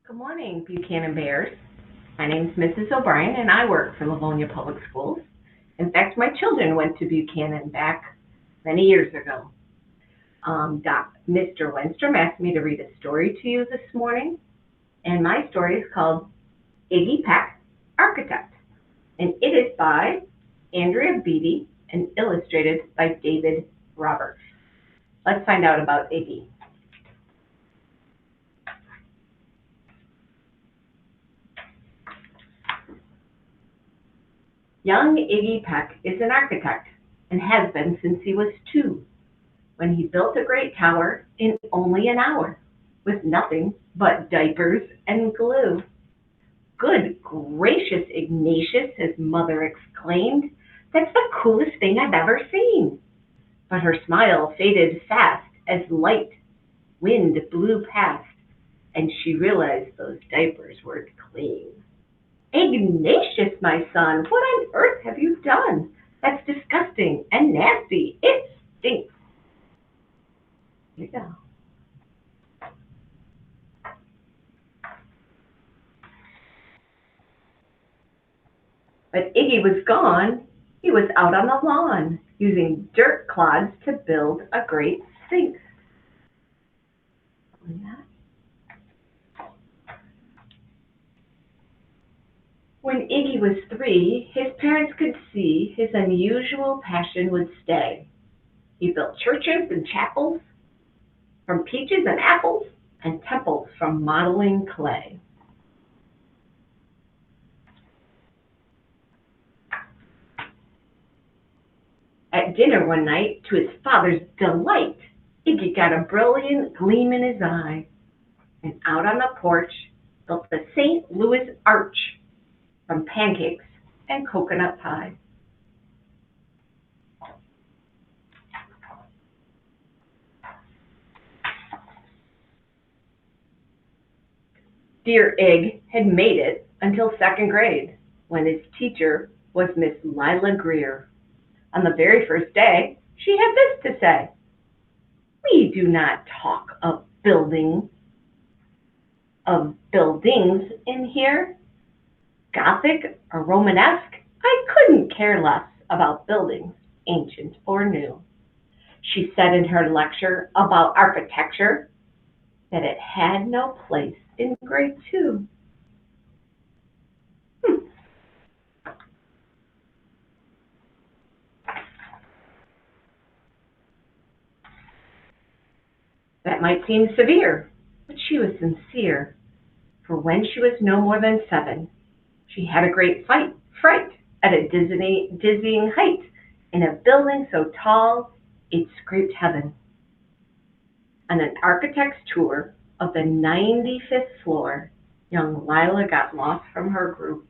Good morning, Buchanan Bears. My name is Mrs. O'Brien, and I work for Livonia Public Schools. In fact, my children went to Buchanan back many years ago. Mr. Wenstrom asked me to read a story to you this morning, and my story is called Iggy Peck, Architect, and it is by Andrea Beatty and illustrated by David Roberts. Let's find out about Iggy. Young Iggy Peck is an architect and has been since he was 2, when he built a great tower in only an hour with nothing but diapers and glue. "Good gracious, Ignatius," his mother exclaimed. "That's the coolest thing I've ever seen." But her smile faded fast as light wind blew past, and she realized those diapers weren't clean. "Ignatius, my son, what on earth have you done? That's disgusting and nasty. It stinks." Here you go. But Iggy was gone. He was out on the lawn, using dirt clods to build a great sphinx. When Iggy was 3, his parents could see his unusual passion would stay. He built churches and chapels from peaches and apples, and temples from modeling clay. At dinner one night, to his father's delight, Iggy got a brilliant gleam in his eye, and out on the porch built the St. Louis Arch from pancakes and coconut pie. Dear Ig had made it until 2nd grade, when his teacher was Miss Lila Greer. On the very first day, she had this to say: "We do not talk of buildings in here. Gothic or Romanesque, I couldn't care less about buildings, ancient or new." She said in her lecture about architecture that it had no place in grade 2. That might seem severe, but she was sincere, for when she was no more than 7, she had a great fright at a dizzying height in a building so tall it scraped heaven. On an architect's tour of the 95th floor, young Lila got lost from her group.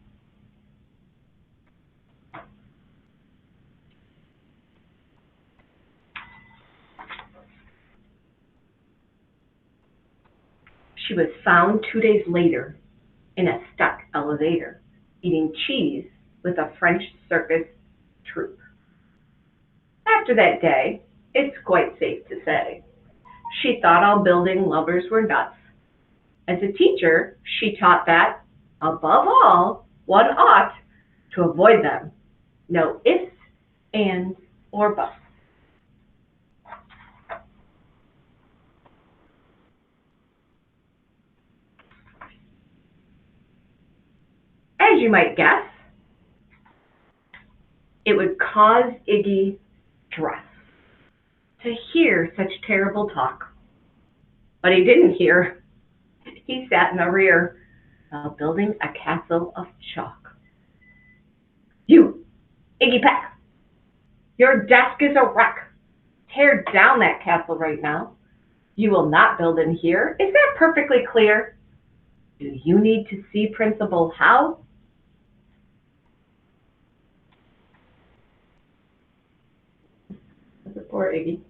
She was found 2 days later in a stuck elevator, eating cheese with a French circus troupe. After that day, it's quite safe to say, she thought all building lovers were nuts. As a teacher, she taught that, above all, one ought to avoid them. No ifs, ands, or buts. As you might guess, it would cause Iggy stress to hear such terrible talk. But he didn't hear. He sat in the rear while building a castle of chalk. "You, Iggy Peck, your desk is a wreck. Tear down that castle right now. You will not build in here. Is that perfectly clear? Do you need to see Principal Howe?" Poor Iggy.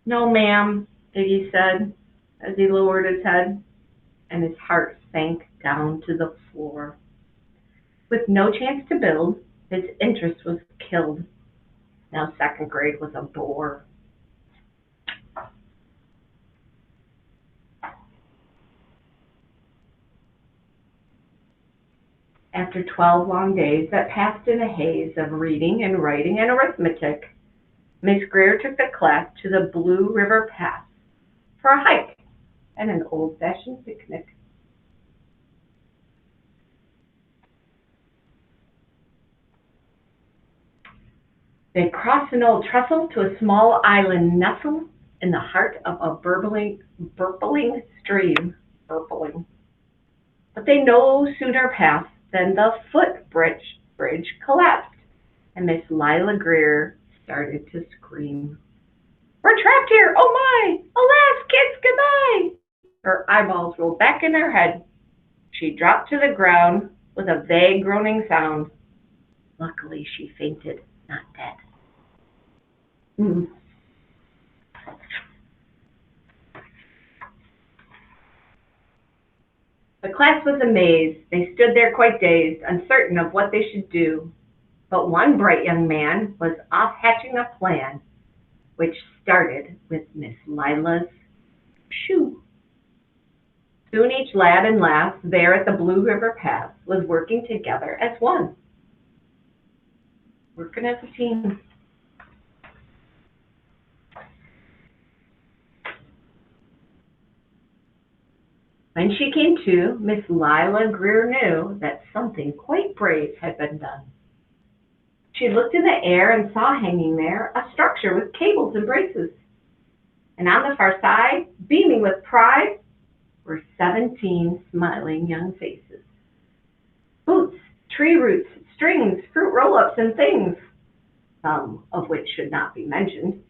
"No, ma'am," Iggy said as he lowered his head, and his heart sank down to the floor. With no chance to build, his interest was killed. Now 2nd grade was a bore. After 12 long days that passed in a haze of reading and writing and arithmetic, Miss Greer took the class to the Blue River Pass for a hike and an old-fashioned picnic. They crossed an old trestle to a small island nestled in the heart of a burpling stream. Burpling. But they no sooner passed than the footbridge collapsed, and Miss Lila Greer started to scream. "We're trapped here! Oh my! Alas, kids, goodbye!" Her eyeballs rolled back in her head. She dropped to the ground with a vague groaning sound. Luckily, she fainted, not dead. The class was amazed. They stood there quite dazed, uncertain of what they should do. But one bright young man was off hatching a plan, which started with Miss Lila's shoe. Soon each lad and lass there at the Blue River Pass was working together as one. Working as a team. When she came to, Miss Lila Greer knew that something quite brave had been done. She looked in the air and saw hanging there a structure with cables and braces. And on the far side, beaming with pride, were 17 smiling young faces. Boots, tree roots, strings, fruit roll-ups, and things, some of which should not be mentioned,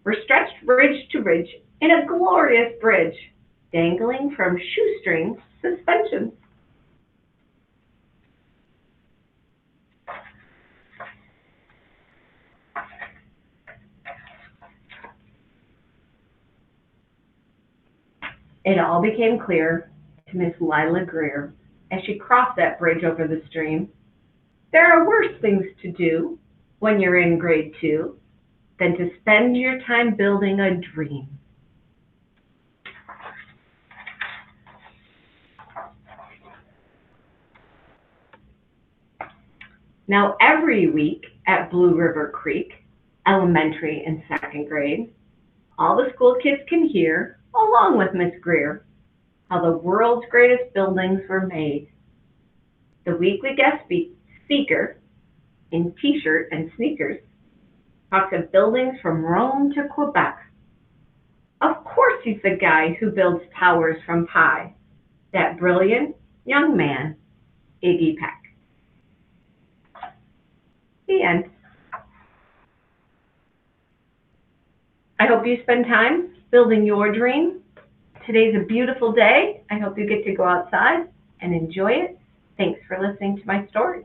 were stretched ridge to ridge in a glorious bridge, dangling from shoestring suspensions. It all became clear to Miss Lila Greer as she crossed that bridge over the stream. There are worse things to do when you're in grade 2 than to spend your time building a dream. Now every week at Blue River Creek, elementary and second grade, all the school kids can hear, along with Miss Greer, how the world's greatest buildings were made. The weekly guest speaker, in t-shirt and sneakers, talks of buildings from Rome to Quebec. Of course he's the guy who builds towers from pie, that brilliant young man, Iggy Peck. The end. I hope you spend time building your dream. Today's a beautiful day. I hope you get to go outside and enjoy it. Thanks for listening to my story.